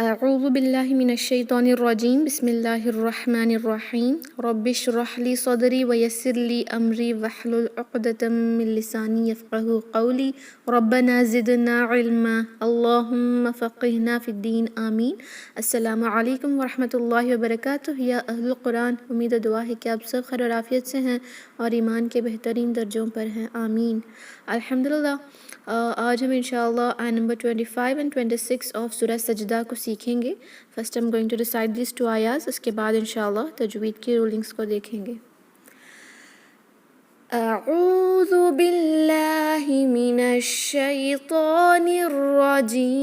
اعوذ باللہ من الشیطان الرجیم بسم اللہ الرحمن الرحیم رب اشرح لی صدری ویسر لی امری واحلل عقدۃ من لسانی یفقہوا قولی ربنا زدنا علما اللہم فقہنا فی الدین آمین۔ السلام علیکم ورحمۃ اللہ وبرکاتہ۔ یا اہل القرآن، امید و دعا ہے کہ آپ سب خیر و عافیت سے ہیں اور ایمان کے بہترین درجوں پر ہیں، آمین۔ الحمدللہ آج ہم انشاءاللہ آیت نمبر 25 and 26 آف سورہ سجدہ کو سیکھیں گے۔ First I'm going to recite these two ayahs، اس کے بعد انشاءاللہ تجوید کی رولنگز کو دیکھیں گے۔ اعوذ باللہ من الشیطان الرجیم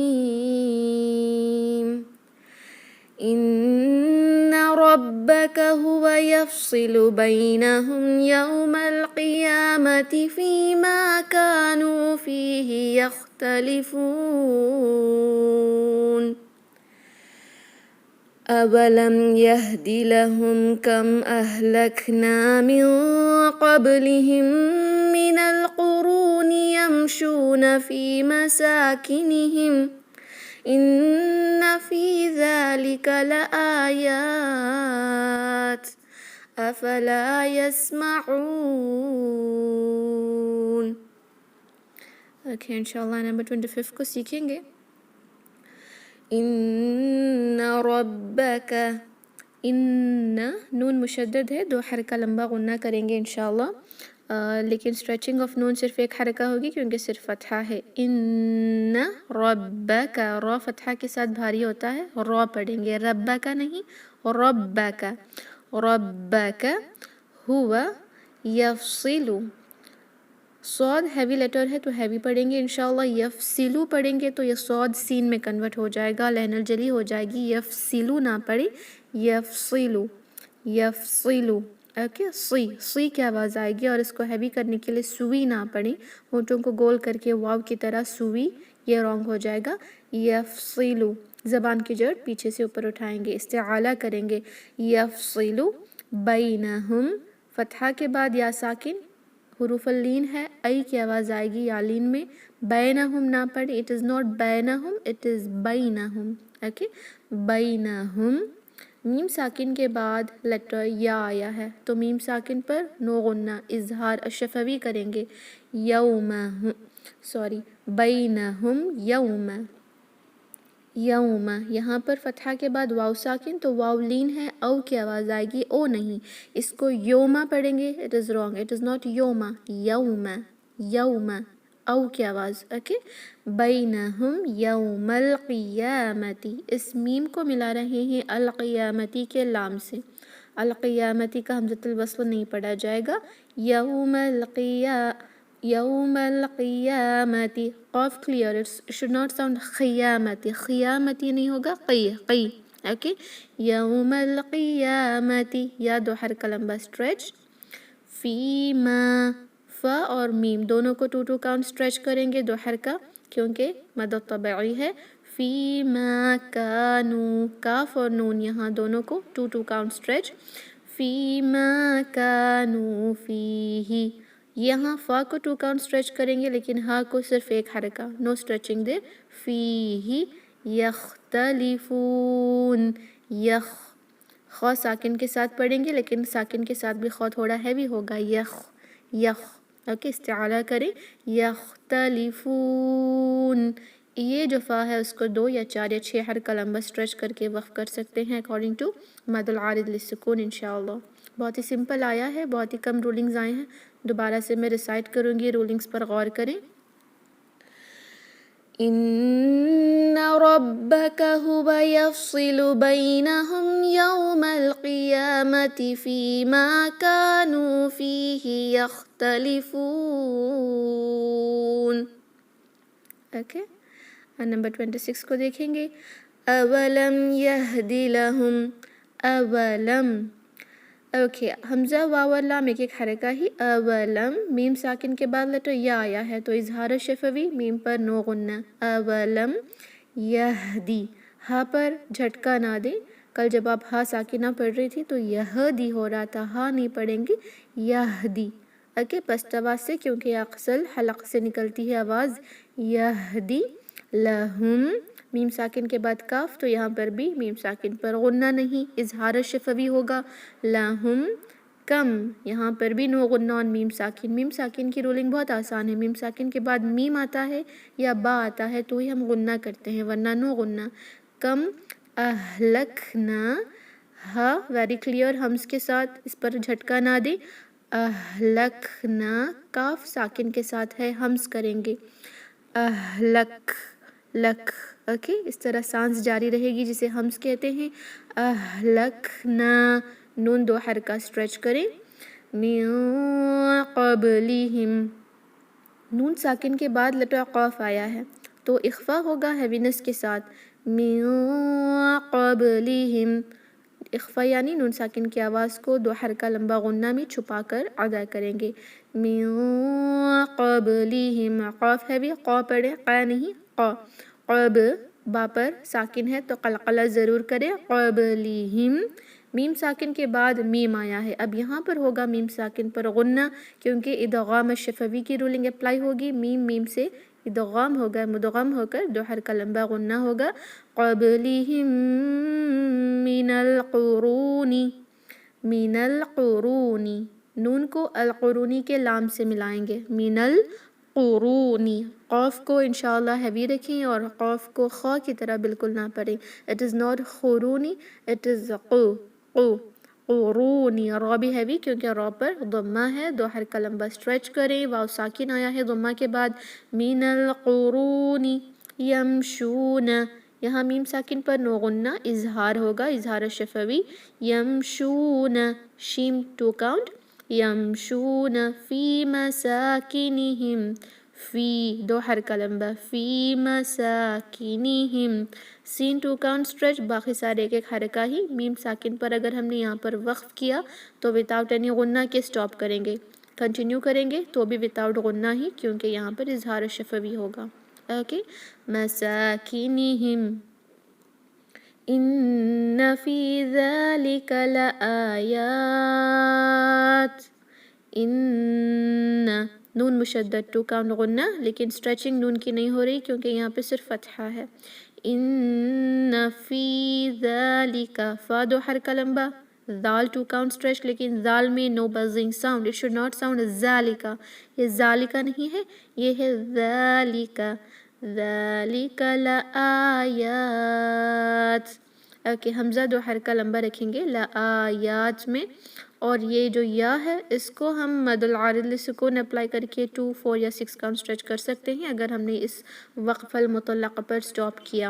ان ربک هو یفصل بینہم یوم القیامۃ فیما کانوا فیہ یختلفون اولم یہد لہم کم اہلکنا من قبلہم من القرون یمشون فی مساکنہم ان فی ذلک لآیات افلا یسمعون۔ اوکے، انشاءاللہ نمبر 25 کو سیکھیں گے۔ ان ربک، ان نون مشدد ہے، 2 حرکہ لمبا غنہ کریں گے انشاءاللہ، لیکن اسٹریچنگ آف نون صرف 1 حرکہ ہوگی کیونکہ صرف فتحہ ہے۔ ان ربک، را فتحہ کے ساتھ بھاری ہوتا ہے، را پڑھیں گے، ربک نہیں، ربک، ربک ہوا یفصل، صاد ہیوی لیٹر ہے تو ہیوی پڑھیں گے انشاءاللہ، یفصلو پڑھیں گے تو یہ صاد سین میں کنورٹ ہو جائے گا، لین الجلی ہو جائے گی، یفصلو نہ پڑھیں، یفصلو، یفصلو۔ اوکے، سی کی آواز آئے گی اور اس کو ہیوی کرنے کے لیے سوئی نہ پڑھیں، ہونٹوں کو گول کر کے واو کی طرح سوئی، یہ رانگ ہو جائے گا، یفصلو، زبان کی جڑ پیچھے سے اوپر اٹھائیں گے، استعالہ کریں گے، یفصلو بینہم، فتحہ کے بعد یا ساکن، حروف اللین ہے، ای کی آواز آئے گی یا لین میں، بینہم نہ پڑھیں، it is not بینہم it is بینہم، اوکے، بینہم۔ میم ساکن کے بعد لیٹر یا آیا ہے تو میم ساکن پر نو غنہ، اظہار الشفوی کریں گے، بینہم یوم، یوم، یہاں پر فتحہ کے بعد واو ساکن تو واو لین ہے، او کی آواز آئے گی، او نہیں، اس کو یوما پڑھیں گے، it is wrong it is not یوما، یوم، یوم، او کی آواز، اوکے، بینہم یوم القیامتی، اس میم کو ملا رہے ہیں القیامتی کے لام سے، القیامتی کا حمزۃ الوصل نہیں پڑھا جائے گا، یوم القیامتی، قاف clear, it should not sound خیامتی، خیامتی نہیں ہوگا، قی، اوکے، یوم القیامتی، یا 2 حرکہ لمبا اسٹریچ، فیما، فا اور میم دونوں کو 2 کاؤنٹ اسٹریچ کریں گے، 2 حرکہ کیونکہ مد طبعی ہے، فیما کانو، کاف اور نون یہاں دونوں کو 2 کاؤنٹ اسٹریچ، فیما کانو فیہ، یہاں فا کو 2 کاؤنٹ اسٹریچ کریں گے لیکن ہا کو صرف 1 حرکہ، نو اسٹریچنگ دے، فیہ یختلفون، خا ساکن کے ساتھ پڑھیں گے لیکن ساکن کے ساتھ بھی خا تھوڑا ہیوی ہوگا، یخ، اوکے، استعالہ کریں، یختلفون، یہ جو فا ہے اس کو 2 یا 4 یا 6 حرکہ لمبا اسٹریچ کر کے وقف کر سکتے ہیں اکارڈنگ ٹو مد العارض للسکون انشاءاللہ۔ بہت ہی سمپل آیا ہے، بہت ہی کم رولنگز آئے ہیں، دوبارہ سے میں ریسائٹ کروں گی، رولنگز پر غور کریں۔ ان ربک هو یفصل بینہم یوم القیامۃ فیما کانوا فیہ یختلفون۔ اوکے، نمبر 26 کو دیکھیں گے، اولم یہد لہم، اولم، اوکے، حمزہ واو اور لام 1 حرکہ ہی، اولم، میم ساکن کے بعد لیٹر یا آیا ہے تو اظہار شفوی، میم پر نو غنہ، اولم یہدی، ہا پر جھٹکا نہ دیں، کل جب آپ ہا ساکنہ پڑھ رہی تھی تو یہدی ہو رہا تھا، ہا نہیں پڑھیں گی، یہدی، اوکے، پست آواز سے کیونکہ اقصل حلق سے نکلتی ہے آواز، یہدی، لہم میم ساکن کے بعد کاف، تو یہاں پر بھی میم ساکن پر غنہ نہیں، اظہار شفوی ہوگا. لہم کم، یہاں پر بھی نو غنہ اور میم ساکن. میم ساکن کی رولنگ بہت آسان ہے، میم ساکن کے بعد میم آتا ہے یا با آتا ہے تو ہی ہم غنہ کرتے ہیں، ورنہ نو غنہ. کم اہلکنا، ہا ویری کلیئر ہمز کے ساتھ، اس پر جھٹکا نہ دیں. اہلکنا کاف ساکن کے ساتھ ہے، ہمز کریں گے. اہلک لک، اوکے، اس طرح سانس جاری رہے گی جسے ہمز کہتے ہیں. اہلکنا نون دو حرکہ اسٹریچ کریں. من قبلہم، نون ساکن کے بعد لیٹر قاف آیا ہے تو اخفا ہوگا ہیوینس کے ساتھ. من قبلہم، اخفا یعنی نون ساکن کی آواز کو دو حرکہ لمبا غنہ میں چھپا کر ادا کریں گے. من قبلہم، قاف ہے بھی، قا پڑھیں، قا نہیں قا. قب با پر ساکن ہے تو قلقلہ ضرور کریں. قبلہم میم ساکن کے بعد میم آیا ہے، اب یہاں پر ہوگا میم ساکن پر غنہ کیونکہ ادغام شفوی کی رولنگ اپلائی ہوگی. میم سے ادغام ہوگا، مدغم ہو کر دو حرکہ لمبا غنہ ہوگا. قبلہم من القرون، من القرون، نون کو القرونی کے لام سے ملائیں گے. من القرونی، قاف کو انشاءاللہ ہیوی رکھیں اور قاف کو خا کی طرح بالکل نہ پڑھیں. اٹ از ناٹ خورونی، اٹ از قو قو قرونی. را بھی ہیوی کیونکہ را پر ضمہ ہے، دو حرکہ لمبا اسٹریچ کریں. واو ساکن آیا ہے ضمہ کے بعد. من القرون یمشون، یہاں میم ساکن پر نو غنہ، اظہار ہوگا، اظہار شفوی. یمشون شیم 2 کاؤنٹ. یمشون فی مساکنہم، فی دو حرکہ لمبا، فی مساکنہم. سین 2 کاؤنٹ اسٹریچ، باقی سارے ایک ایک حرکہ ہی. میم ساکن پر اگر ہم نے یہاں پر وقف کیا تو وداؤٹ اینی غنہ کے سٹاپ کریں گے. کنٹینیو کریں گے تو بھی وداؤٹ غنہ ہی کیونکہ یہاں پر اظہار شفوی ہوگا. اوکے، مساکنہم. ان فی ذالک لآیات، ان نون مشدد 2 کاؤنٹ غنہ، لیکن سٹریچنگ نون کی نہیں ہو رہی کیونکہ یہاں پہ صرف فتحہ ہے. ان فی ذالک، فا دو حرکہ لمبا، ذال 2 کاؤنٹ اسٹریچ، لیکن ذال میں no buzzing sound, it should not sound ذالکا. یہ ذالکا نہیں ہے، یہ ہے ذالکا. ذالک لآیات. اوکے، حمزہ دو حرکہ لمبا رکھیں گے لآیات میں، اور یہ جو یا ہے اس کو ہم مد العارض للسکون اپلائی کر کے 2 4 یا 6 کاؤنٹ اسٹریچ کر سکتے ہیں اگر ہم نے اس وقف المطلق پر سٹاپ کیا.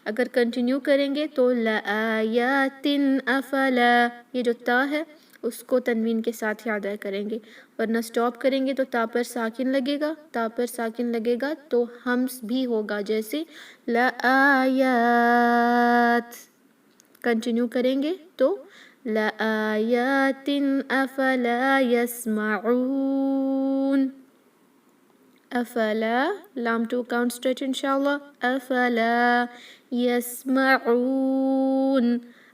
اگر کنٹینیو کریں گے تو لآیات افلا، یہ جو تا ہے اس کو تنوین کے ساتھ ہی ادا کریں گے، ورنہ سٹاپ کریں گے تو تا پر ساکن لگے گا. تا پر ساکن لگے گا تو ہمز بھی ہوگا، جیسے لآیات. کنٹینیو کریں گے تو لآیات افلا یسمعون. افلا لام 2 کاؤنٹ اسٹریچ انشاءاللہ. افلا یسمعون.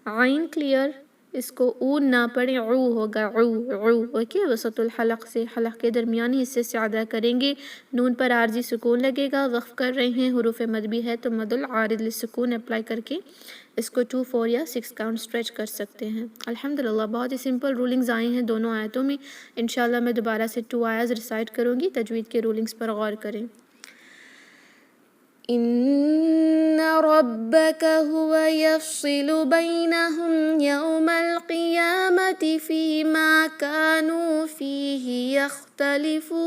عین کلیئر، اس کو اون نہ پڑھیں، عو ہوگا، عو عو. اوکے، وسط الحلق سے حلق کے درمیانی حصے سے ادا کریں گے. نون پر عارضی سکون لگے گا، وقف کر رہے ہیں، حروف مد بھی ہے تو مد العارض للسکون اپلائی کر کے اس کو 2 4 یا 6 کاؤنٹ اسٹریچ کر سکتے ہیں. الحمدللہ بہت ہی سمپل رولنگز آئی ہیں دونوں آیتوں میں. انشاءاللہ میں دوبارہ سے 2 آیات ریسائٹ کروں گی، تجوید کے رولنگز پر غور کریں. ان ربک هو یفصل بینہم یوم القیامة فیما کانوا فیہ یختلفون.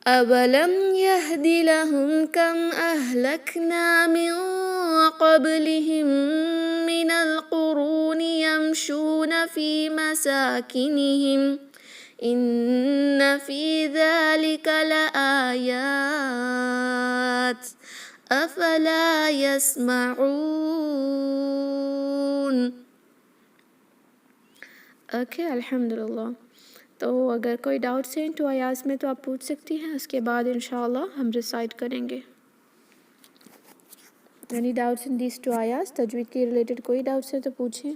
اولم یہد لہم کم اہلکنا من قبلہم من القرون یمشون فی مساکنہم ان فی ذالک لآیات افلا یسمعون. اوکے، الحمدللہ. تو اگر کوئی ڈاؤٹس ہیں 2 آیات میں تو آپ پوچھ سکتی ہیں، اس کے بعد انشاءاللہ ہم ریسائٹ کریں گے. اینی ڈاؤٹس ان دیس 2 آیات؟ تجوید کے ریلیٹڈ کوئی ڈاؤٹس ہیں تو پوچھیں.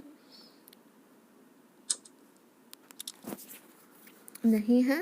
نہیں ہے؟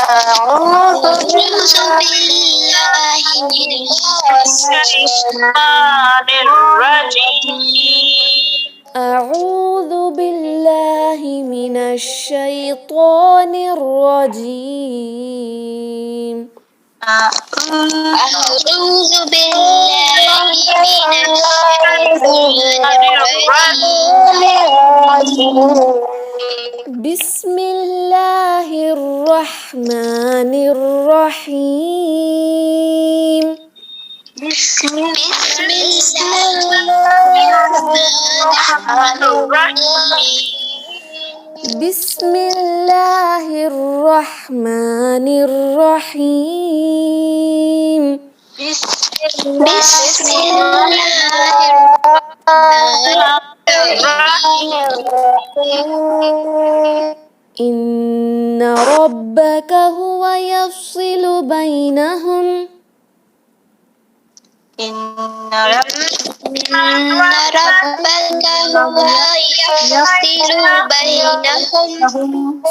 أعوذ بالله من الشيطان الرجيم. أعوذ بالله من الشيطان الرجيم. أعوذ بالله من الشيطان الرجيم. بسم الله الرحمن الرحيم. بسم الله الرحمن الرحيم. بسم الله الرحمن الرحيم. بسم الله الرحمن الرحيم. إن ربك هو يفصل بينهم. إن ربك هو يفصل بينهم.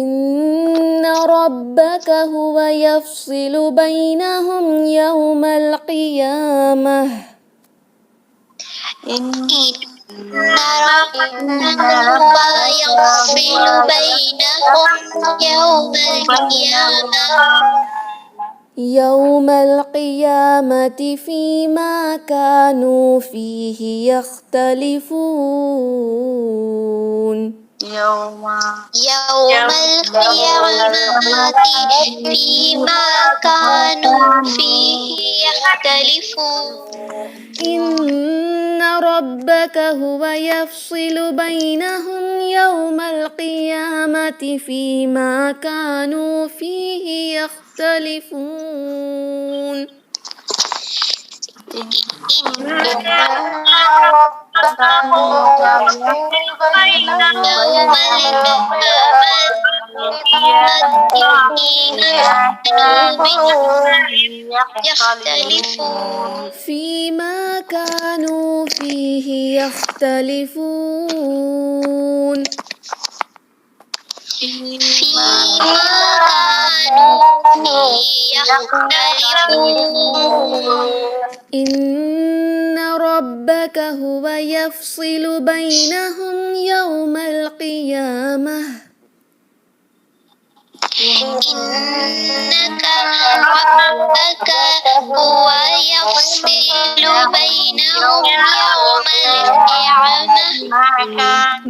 إن ربك هو يفصل بينهم يوم القيامة. إن ربك هو يفصل بينهم يوم القيامة. يوم القيامة فيما كانوا فيه يختلفون. يوم القيامة فيما كانوا فيه يختلفون. إن ربك هو يفصل بينهم يوم القيامة فيما كانوا فيه يختلفون. إن ربك هو يفصل بينهم يوم يختلفون. فيما كانوا فيه يختلفون. فيما كانوا فيه يختلفون. إن ربك هو يفصل بينهم يوم القيامة. إنك ربك هو يفصل بينهم يوم القيامة.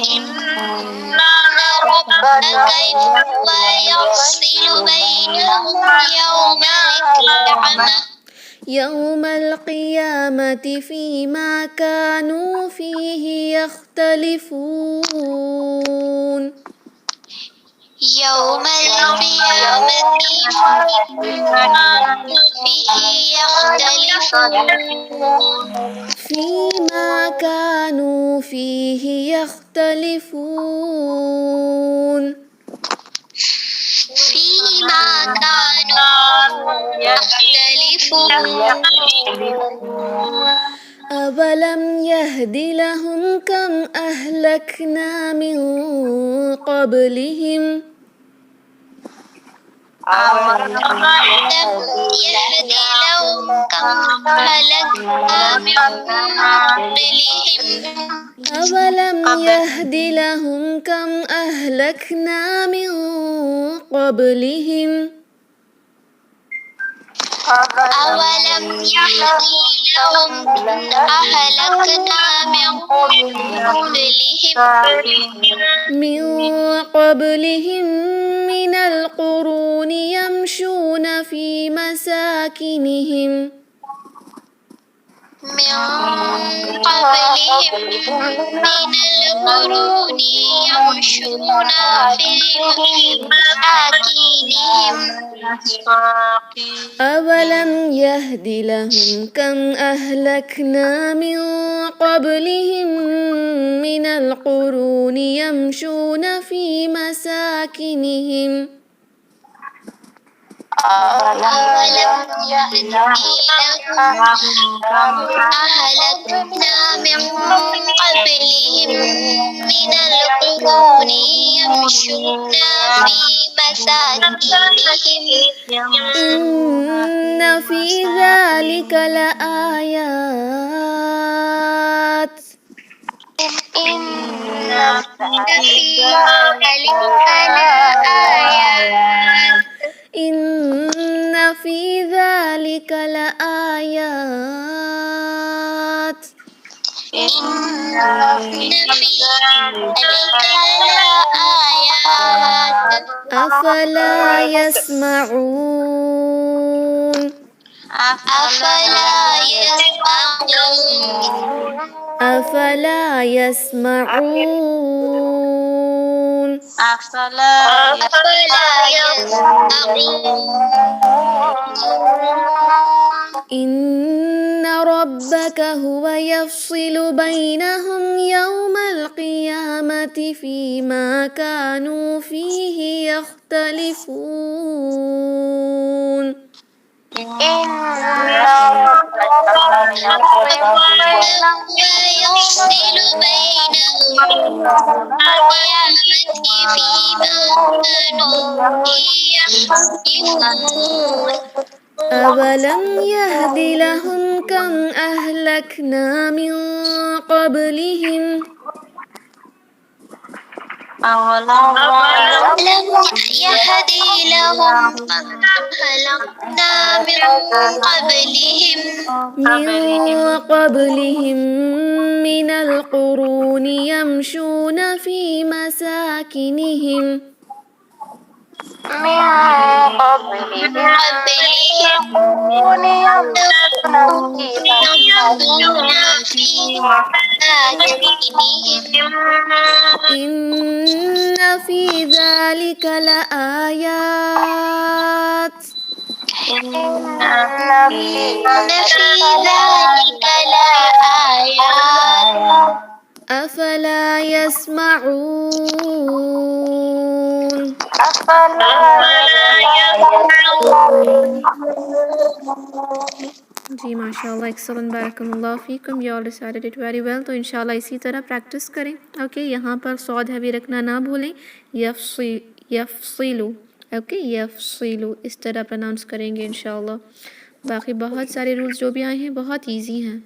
إن ربك هو يفصل بينهم يوم القيامة. يوم القيامة فيما كانوا فيه يختلفون. يوم القيامة فيما كانوا فيه يختلفون. فيما كانوا فيه يختلفون. فيما كانوا يختلفون. أولم يهد لهم كم أهلكنا من قبلهم. أولم يهد لهم كم أهلكنا من قبلهم. أولم يهد لهم كم أهلكنا من قبلهم. أولم يهد لهم أهلكنا من قبلهم من القرون يمشون في مساكنهم. من قبلهم من القرون يمشون في مساكنهم أولم يهد لهم كم أهلكنا من قبلهم من القرون يمشون في مساكنهم أولم يهد لهم كم أهلكنا من قبلهم من القرون يمشون في مساكنهم إن في ذلك لآيات إن في ذلك لآيات إن في ذلك لآيات إن في ذلك لآيات أفلا يسمعون أفلا يسمعون أفلا يسمعون أفلا يسمعون إن ربك هو يفصل بينهم يوم القيامة فيما كانوا فيه يختلفون إن ربك يفصل بينهم القيامة فيما كانوا فيه يختلفون أولم يهد لهم كم أهلكنا من قبلهم أولم يهد لهم كم أهلكنا من قبلهم من القرون يمشون في مساكنهم من قبلهم يمشون في مساكنهم إن في ذلك لآيات إن في ذلك لآيات أفلا يسمعون أفلا يسمعون جی ماشاء اللہ ایکسلنٹ بارک اللہ فیکم you all recited it very well. تو انشاءاللہ اسی طرح پریکٹس کریں. اوکے یہاں پر صاد ہیوی رکھنا نہ بھولیں. یفصلو اوکے یفصلو اس طرح پروناؤنس کریں گے انشاءاللہ. باقی بہت سارے رولز جو بھی آئے ہیں بہت ایزی ہیں.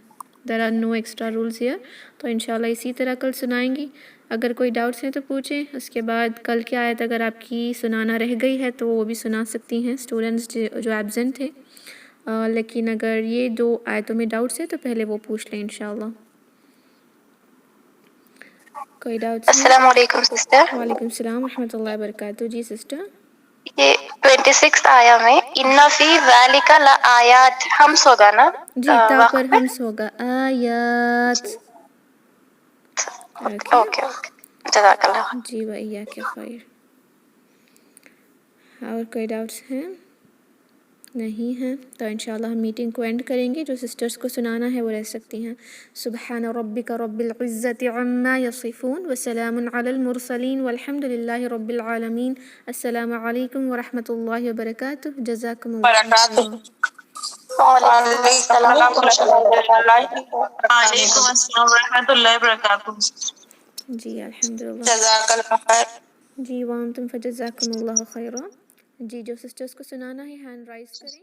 There are no extra rules here. تو انشاءاللہ اسی طرح کل سنائیں گی. اگر کوئی ڈاؤٹس ہیں تو پوچھیں. اس کے بعد کل کی آیت اگر آپ کی سنانا رہ گئی ہے تو وہ بھی سنا سکتی ہیں اسٹوڈنٹس جو ایبزنٹ تھے. لیکن اگر یہ 2 آیتوں میں ڈاؤٹس ہیں تو پہلے وہ پوچھ لیں انشاءاللہ. کوئی ڈاؤٹس ہیں؟ السلام علیکم سسٹر. وعلیکم السلام ورحمۃ اللہ وبرکاتہ. جی سسٹر. یہ 26 آیا میں ان فی ذالک لآیات ہمس ہوگا نا؟ جی تا پر ہمس ہوگا آیات. اوکے جزاک اللہ. جی وإیاک خیر. اور کوئی ڈاؤٹس ہیں؟ نہیں ہیں تو انشاءاللہ ہم میٹنگ کو اینڈ کریں گے. جو سسٹرز کو سنانا ہے وہ رہ سکتی ہیں. سبحان ربک رب العزة عما یصفون وسلام علی المرسلین والحمد للہ رب العالمین. السلام علیکم ورحمۃ اللہ وبرکاتہ. جزاکم اللہ. وعلیکم السلام ورحمۃ اللہ وبرکاتہ. جی الحمد للہ. جزاک اللہ خیر. جی وانتم فجزاکم اللہ خیرا. جی جو سسٹرز کو سنانا ہے ہینڈ رائز کریں.